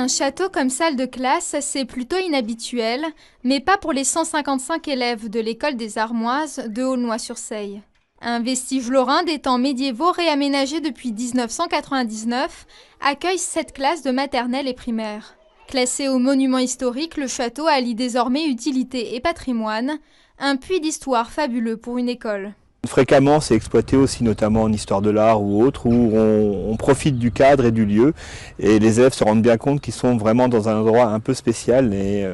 Un château comme salle de classe, c'est plutôt inhabituel, mais pas pour les 155 élèves de l'école des Armoises de Aulnoy-sur-Seille. Un vestige lorrain des temps médiévaux réaménagé depuis 1999 accueille 7 classes de maternelle et primaire. Classé au monument historique, le château allie désormais utilité et patrimoine, un puits d'histoire fabuleux pour une école. Fréquemment, c'est exploité aussi, notamment en histoire de l'art ou autre, où on profite du cadre et du lieu. Et les élèves se rendent bien compte qu'ils sont vraiment dans un endroit un peu spécial et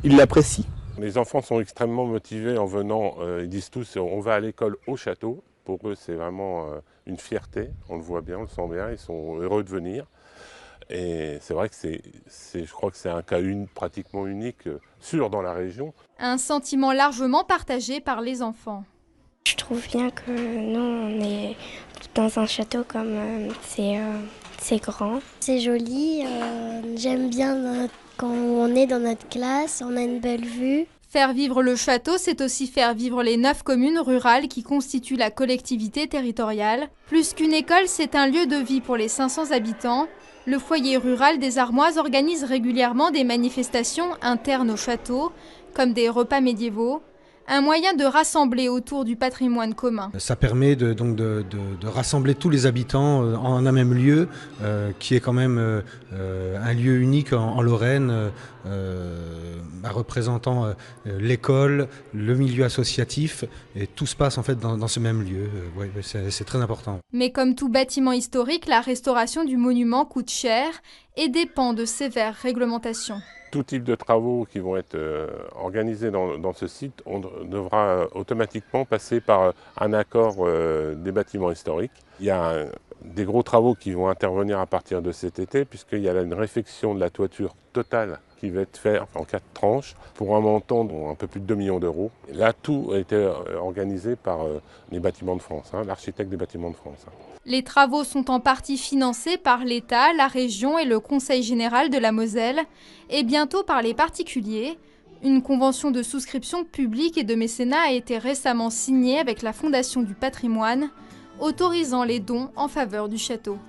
ils l'apprécient. Les enfants sont extrêmement motivés en venant. Ils disent tous on va à l'école au château. Pour eux, c'est vraiment une fierté. On le voit bien, on le sent bien. Ils sont heureux de venir. Et c'est vrai que je crois que c'est un cas pratiquement unique, sûr dans la région. Un sentiment largement partagé par les enfants. Je trouve bien que nous, on est dans un château comme c'est grand. C'est joli, j'aime bien quand on est dans notre classe, on a une belle vue. Faire vivre le château, c'est aussi faire vivre les 9 communes rurales qui constituent la collectivité territoriale. Plus qu'une école, c'est un lieu de vie pour les 500 habitants. Le foyer rural des Armoises organise régulièrement des manifestations internes au château, comme des repas médiévaux. Un moyen de rassembler autour du patrimoine commun. Ça permet de rassembler tous les habitants en un même lieu, qui est quand même un lieu unique en Lorraine, représentant l'école, le milieu associatif, et tout se passe en fait dans ce même lieu. Ouais, c'est très important. Mais comme tout bâtiment historique, la restauration du monument coûte cher et dépend de sévères réglementations. Tout type de travaux qui vont être organisés dans ce site, on devra automatiquement passer par un accord des bâtiments historiques. Il y a des gros travaux qui vont intervenir à partir de cet été, puisqu'il y a une réfection de la toiture totale qui va être faite en 4 tranches pour un montant d'un peu plus de 2 millions d'euros. Là, tout a été organisé par les Bâtiments de France, l'architecte des Bâtiments de France. Les travaux sont en partie financés par l'État, la région et le Conseil général de la Moselle, et bientôt par les particuliers. Une convention de souscription publique et de mécénat a été récemment signée avec la Fondation du patrimoine, autorisant les dons en faveur du château.